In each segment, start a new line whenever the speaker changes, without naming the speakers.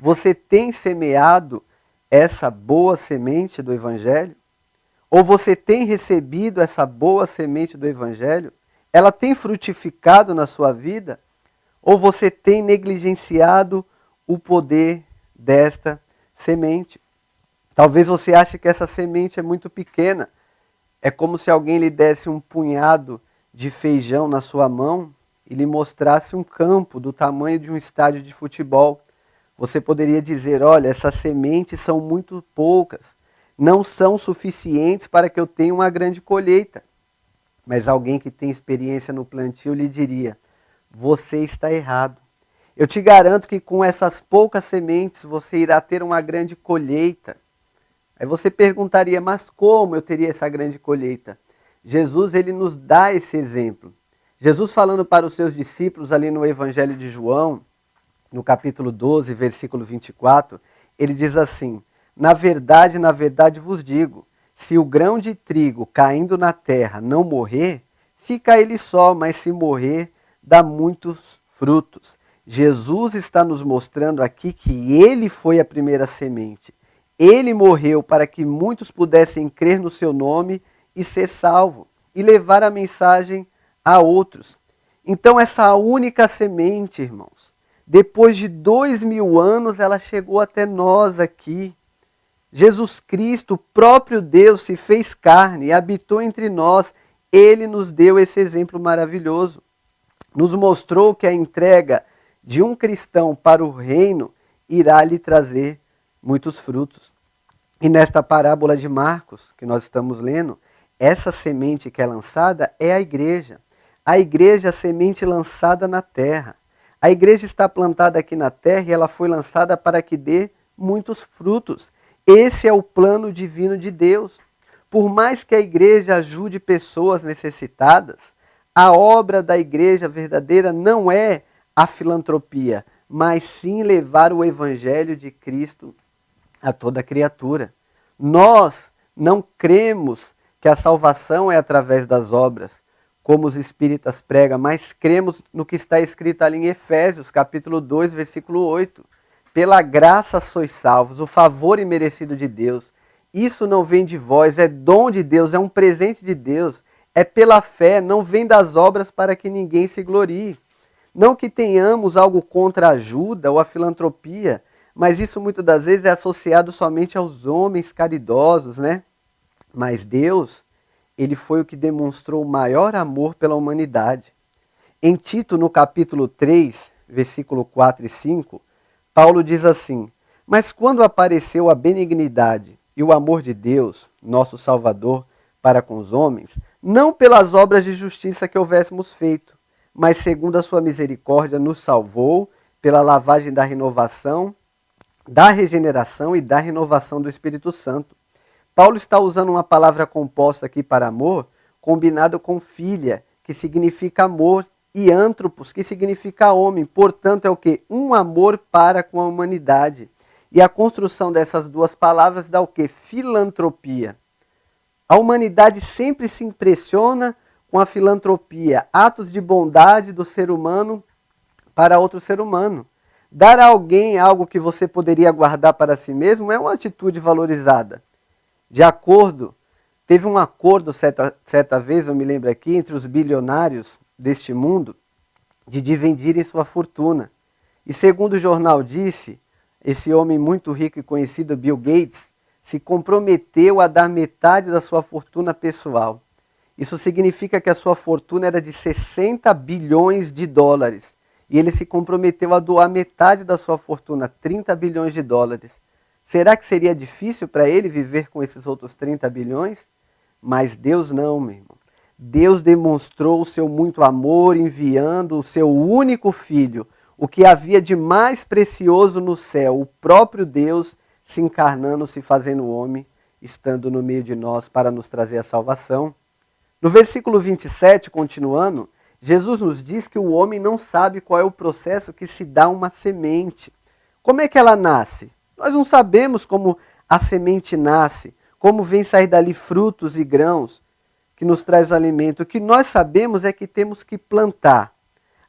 Você tem semeado essa boa semente do Evangelho? Ou você tem recebido essa boa semente do Evangelho? Ela tem frutificado na sua vida? Ou você tem negligenciado o poder desta semente? Talvez você ache que essa semente é muito pequena. É como se alguém lhe desse um punhado de feijão na sua mão e lhe mostrasse um campo do tamanho de um estádio de futebol. Você poderia dizer, olha, essas sementes são muito poucas, não são suficientes para que eu tenha uma grande colheita. Mas alguém que tem experiência no plantio lhe diria, você está errado. Eu te garanto que com essas poucas sementes você irá ter uma grande colheita. Aí você perguntaria, mas como eu teria essa grande colheita? Jesus, ele nos dá esse exemplo. Jesus falando para os seus discípulos ali no Evangelho de João, no capítulo 12, versículo 24, ele diz assim, na verdade vos digo, se o grão de trigo caindo na terra não morrer, fica ele só, mas se morrer, dá muitos frutos. Jesus está nos mostrando aqui que ele foi a primeira semente. Ele morreu para que muitos pudessem crer no seu nome e ser salvo, e levar a mensagem a outros. Então essa única semente, irmãos, depois de 2000 anos, ela chegou até nós aqui. Jesus Cristo, o próprio Deus, se fez carne e habitou entre nós. Ele nos deu esse exemplo maravilhoso. Nos mostrou que a entrega de um cristão para o reino irá lhe trazer muitos frutos. E nesta parábola de Marcos, que nós estamos lendo, essa semente que é lançada é a igreja. A igreja é a semente lançada na terra. A igreja está plantada aqui na terra e ela foi lançada para que dê muitos frutos. Esse é o plano divino de Deus. Por mais que a igreja ajude pessoas necessitadas, a obra da igreja verdadeira não é a filantropia, mas sim levar o evangelho de Cristo a toda criatura. Nós não cremos que a salvação é através das obras, como os espíritas pregam, mas cremos no que está escrito ali em Efésios, capítulo 2, versículo 8. Pela graça sois salvos, o favor imerecido de Deus. Isso não vem de vós, é dom de Deus, é um presente de Deus. É pela fé, não vem das obras para que ninguém se glorie. Não que tenhamos algo contra a ajuda ou a filantropia, mas isso muitas das vezes é associado somente aos homens caridosos, né? Mas Deus, ele foi o que demonstrou o maior amor pela humanidade. Em Tito, no capítulo 3, versículo 4 e 5, Paulo diz assim, mas quando apareceu a benignidade e o amor de Deus, nosso Salvador, para com os homens, não pelas obras de justiça que houvéssemos feito, mas segundo a sua misericórdia nos salvou pela lavagem da renovação, da regeneração e da renovação do Espírito Santo. Paulo está usando uma palavra composta aqui para amor, combinado com filha, que significa amor, e antropos, que significa homem. Portanto, é o quê? Um amor para com a humanidade. E a construção dessas duas palavras dá o quê? Filantropia. A humanidade sempre se impressiona com a filantropia, atos de bondade do ser humano para outro ser humano. Dar a alguém algo que você poderia guardar para si mesmo é uma atitude valorizada. Teve um acordo certa vez, eu me lembro aqui, entre os bilionários deste mundo, de dividirem sua fortuna. E segundo o jornal disse, esse homem muito rico e conhecido, Bill Gates, se comprometeu a dar metade da sua fortuna pessoal. Isso significa que a sua fortuna era de 60 bilhões de dólares. E ele se comprometeu a doar metade da sua fortuna, 30 bilhões de dólares. Será que seria difícil para ele viver com esses outros 30 bilhões? Mas Deus não, meu irmão. Deus demonstrou o seu muito amor enviando o seu único filho, o que havia de mais precioso no céu, o próprio Deus se encarnando, se fazendo homem, estando no meio de nós para nos trazer a salvação. No versículo 27, continuando, Jesus nos diz que o homem não sabe qual é o processo que se dá uma semente. Como é que ela nasce? Nós não sabemos como a semente nasce, como vem sair dali frutos e grãos que nos traz alimento. O que nós sabemos é que temos que plantar.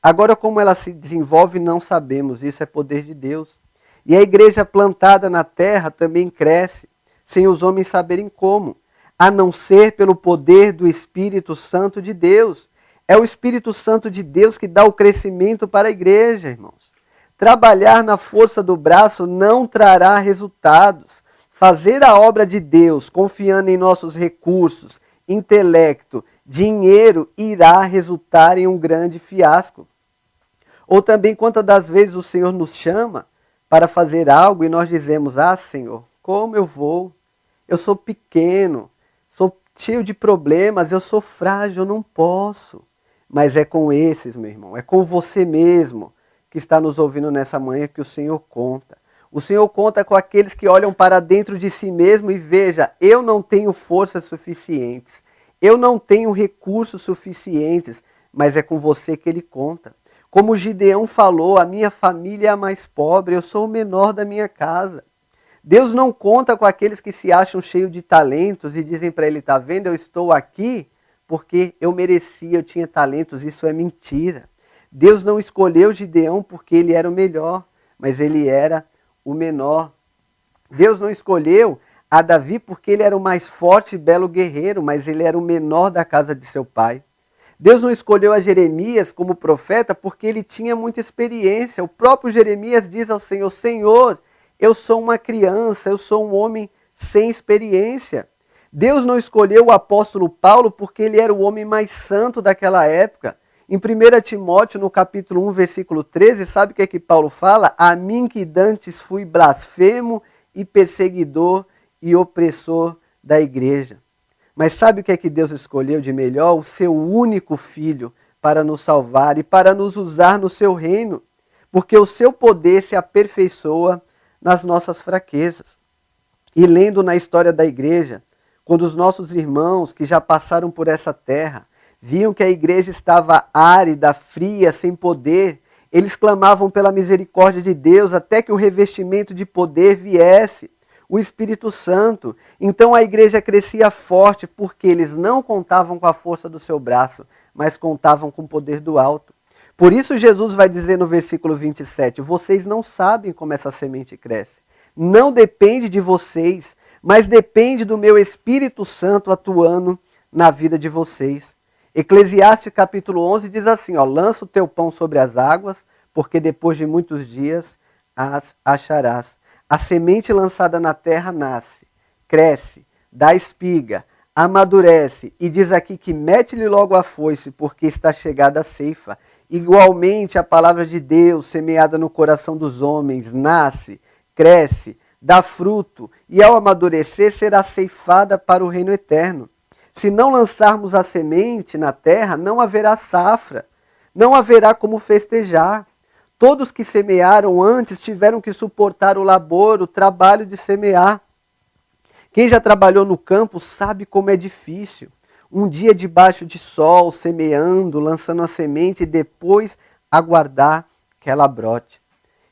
Agora, como ela se desenvolve, não sabemos. Isso é poder de Deus. E a igreja plantada na terra também cresce, sem os homens saberem como, a não ser pelo poder do Espírito Santo de Deus. É o Espírito Santo de Deus que dá o crescimento para a igreja, irmãos. Trabalhar na força do braço não trará resultados. Fazer a obra de Deus, confiando em nossos recursos, intelecto, dinheiro, irá resultar em um grande fiasco. Ou também, quantas das vezes o Senhor nos chama para fazer algo e nós dizemos, Senhor, como eu vou? Eu sou pequeno, sou cheio de problemas, eu sou frágil, eu não posso. Mas é com esses, meu irmão, é com você mesmo que está nos ouvindo nessa manhã que o Senhor conta. O Senhor conta com aqueles que olham para dentro de si mesmo e veja, eu não tenho forças suficientes, eu não tenho recursos suficientes, mas é com você que Ele conta. Como Gideão falou, a minha família é a mais pobre, eu sou o menor da minha casa. Deus não conta com aqueles que se acham cheios de talentos e dizem para ele, está vendo, eu estou aqui porque eu merecia, eu tinha talentos, isso é mentira. Deus não escolheu Gideão porque ele era o melhor, mas ele era o menor. Deus não escolheu a Davi porque ele era o mais forte e belo guerreiro, mas ele era o menor da casa de seu pai. Deus não escolheu a Jeremias como profeta porque ele tinha muita experiência. O próprio Jeremias diz ao Senhor, Senhor, eu sou uma criança, eu sou um homem sem experiência. Deus não escolheu o apóstolo Paulo porque ele era o homem mais santo daquela época. Em 1 Timóteo, no capítulo 1, versículo 13, sabe o que é que Paulo fala? A mim que dantes fui blasfemo e perseguidor e opressor da igreja. Mas sabe o que é que Deus escolheu de melhor? O seu único filho para nos salvar e para nos usar no seu reino. Porque o seu poder se aperfeiçoa nas nossas fraquezas. E lendo na história da igreja, quando os nossos irmãos que já passaram por essa terra, viam que a igreja estava árida, fria, sem poder, eles clamavam pela misericórdia de Deus até que o revestimento de poder viesse, o Espírito Santo. Então a igreja crescia forte porque eles não contavam com a força do seu braço, mas contavam com o poder do alto. Por isso Jesus vai dizer no versículo 27, vocês não sabem como essa semente cresce. Não depende de vocês, mas depende do meu Espírito Santo atuando na vida de vocês. Eclesiastes capítulo 11 diz assim, lança o teu pão sobre as águas, porque depois de muitos dias as acharás. A semente lançada na terra nasce, cresce, dá espiga, amadurece, e diz aqui que mete-lhe logo a foice, porque está chegada a ceifa. Igualmente a palavra de Deus, semeada no coração dos homens, nasce, cresce, dá fruto, e ao amadurecer será ceifada para o reino eterno. Se não lançarmos a semente na terra, não haverá safra, não haverá como festejar. Todos que semearam antes tiveram que suportar o labor, o trabalho de semear. Quem já trabalhou no campo sabe como é difícil. Um dia debaixo de sol, semeando, lançando a semente e depois aguardar que ela brote.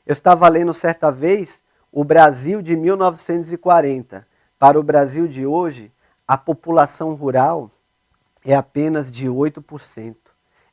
Eu estava lendo certa vez o Brasil de 1940. Para o Brasil de hoje, a população rural é apenas de 8%.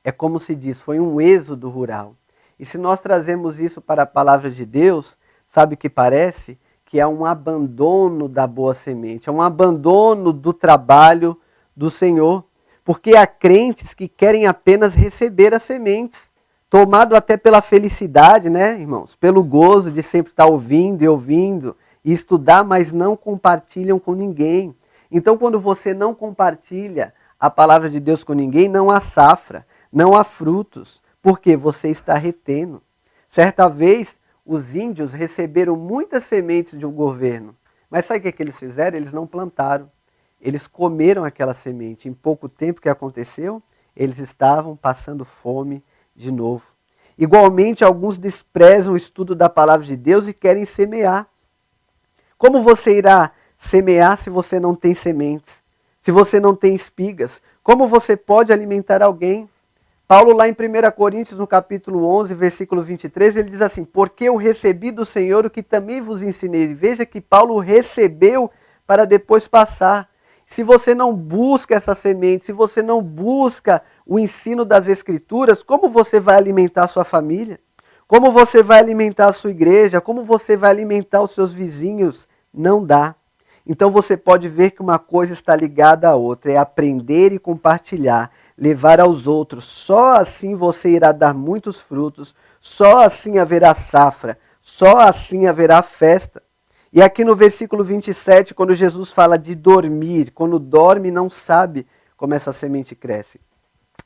É como se diz, foi um êxodo rural. E se nós trazemos isso para a palavra de Deus, sabe o que parece? Que é um abandono da boa semente, é um abandono do trabalho do Senhor. Porque há crentes que querem apenas receber as sementes, tomado até pela felicidade, né, irmãos? Pelo gozo de sempre estar ouvindo e estudar, mas não compartilham com ninguém. Então, quando você não compartilha a palavra de Deus com ninguém, não há safra, não há frutos, porque você está retendo. Certa vez, os índios receberam muitas sementes de um governo, mas sabe o que eles fizeram? Eles não plantaram, eles comeram aquela semente. Em pouco tempo, o que aconteceu? Eles estavam passando fome de novo. Igualmente, alguns desprezam o estudo da palavra de Deus e querem semear. Como você irá semear se você não tem sementes? Se você não tem espigas? Como você pode alimentar alguém? Paulo lá em 1 Coríntios, no capítulo 11, versículo 23, ele diz assim, porque eu recebi do Senhor o que também vos ensinei. Veja que Paulo recebeu para depois passar. Se você não busca essa semente, se você não busca o ensino das Escrituras, como você vai alimentar a sua família? Como você vai alimentar a sua igreja? Como você vai alimentar os seus vizinhos? Não dá. Então você pode ver que uma coisa está ligada à outra, é aprender e compartilhar, levar aos outros. Só assim você irá dar muitos frutos, só assim haverá safra, só assim haverá festa. E aqui no versículo 27, quando Jesus fala de dormir, quando dorme não sabe como essa semente cresce.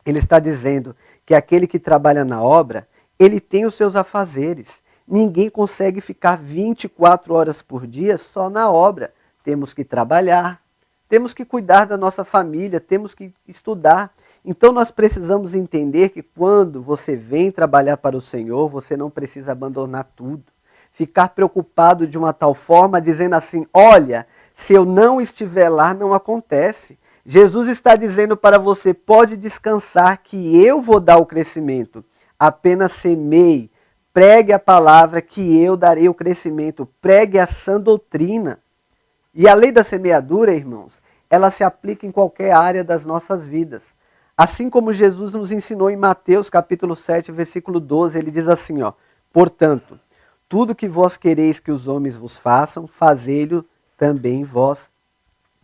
Ele está dizendo que aquele que trabalha na obra, ele tem os seus afazeres. Ninguém consegue ficar 24 horas por dia só na obra. Temos que trabalhar, temos que cuidar da nossa família, temos que estudar. Então nós precisamos entender que quando você vem trabalhar para o Senhor, você não precisa abandonar tudo. Ficar preocupado de uma tal forma, dizendo assim, olha, se eu não estiver lá, não acontece. Jesus está dizendo para você, pode descansar que eu vou dar o crescimento. Apenas semeie, pregue a palavra que eu darei o crescimento. Pregue a sã doutrina. E a lei da semeadura, irmãos, ela se aplica em qualquer área das nossas vidas. Assim como Jesus nos ensinou em Mateus capítulo 7, versículo 12, ele diz assim, ó, portanto, tudo que vós quereis que os homens vos façam, fazei-lo também vós.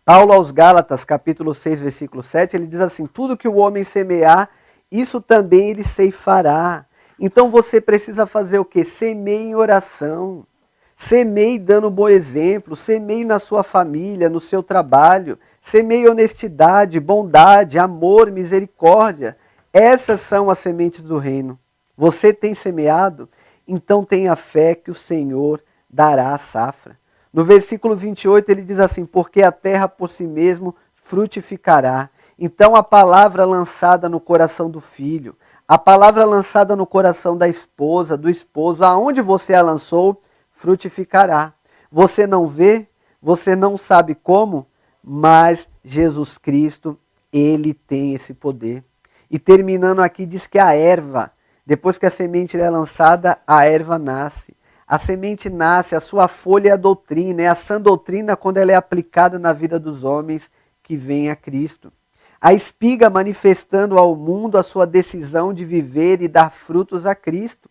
Paulo aos Gálatas, capítulo 6, versículo 7, ele diz assim, tudo que o homem semear, isso também ele ceifará. Então você precisa fazer o quê? Semeie em oração, semeie dando um bom exemplo, semeie na sua família, no seu trabalho, semeie honestidade, bondade, amor, misericórdia. Essas são as sementes do reino. Você tem semeado? Então tenha fé que o Senhor dará a safra. No versículo 28 ele diz assim, porque a terra por si mesmo frutificará. Então a palavra lançada no coração do filho, a palavra lançada no coração da esposa, do esposo, aonde você a lançou, frutificará. Você não vê, você não sabe como, mas Jesus Cristo, ele tem esse poder. E terminando aqui, diz que a erva, depois que a semente é lançada, a erva nasce. A semente nasce, a sua folha é a doutrina, é a sã doutrina quando ela é aplicada na vida dos homens que vêm a Cristo. A espiga manifestando ao mundo a sua decisão de viver e dar frutos a Cristo.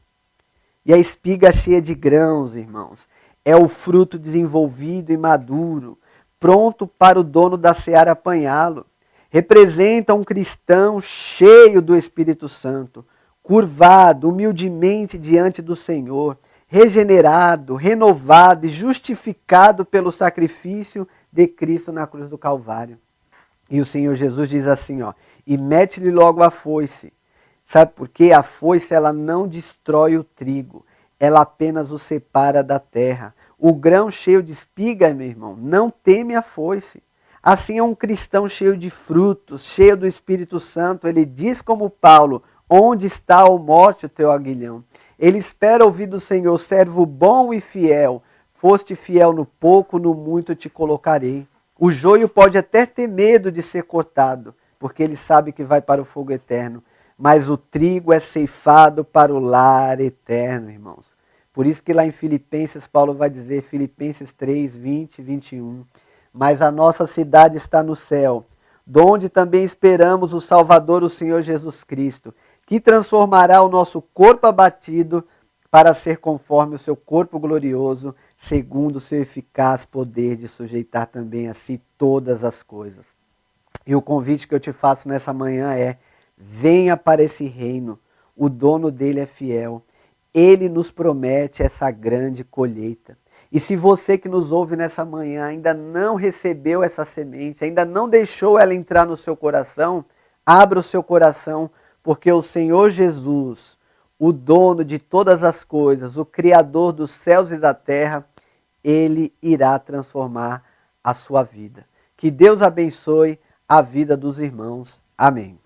E a espiga cheia de grãos, irmãos, é o fruto desenvolvido e maduro, pronto para o dono da seara apanhá-lo. Representa um cristão cheio do Espírito Santo, curvado humildemente diante do Senhor, regenerado, renovado e justificado pelo sacrifício de Cristo na cruz do Calvário. E o Senhor Jesus diz assim, ó, e mete-lhe logo a foice. Sabe por quê? A foice ela não destrói o trigo, ela apenas o separa da terra. O grão cheio de espiga, meu irmão, não teme a foice. Assim é um cristão cheio de frutos, cheio do Espírito Santo. Ele diz como Paulo, onde está, ó morte, o teu aguilhão? Ele espera ouvir do Senhor, servo bom e fiel. Foste fiel no pouco, no muito te colocarei. O joio pode até ter medo de ser cortado, porque ele sabe que vai para o fogo eterno. Mas o trigo é ceifado para o lar eterno, irmãos. Por isso que lá em Filipenses, Paulo vai dizer, Filipenses 3, 20 e 21, mas a nossa cidade está no céu, donde também esperamos o Salvador, o Senhor Jesus Cristo, que transformará o nosso corpo abatido para ser conforme o seu corpo glorioso, segundo o seu eficaz poder de sujeitar também a si todas as coisas. E o convite que eu te faço nessa manhã é, venha para esse reino, o dono dele é fiel, ele nos promete essa grande colheita. E se você que nos ouve nessa manhã ainda não recebeu essa semente, ainda não deixou ela entrar no seu coração, abra o seu coração, porque o Senhor Jesus, o dono de todas as coisas, o Criador dos céus e da terra, ele irá transformar a sua vida. Que Deus abençoe a vida dos irmãos. Amém.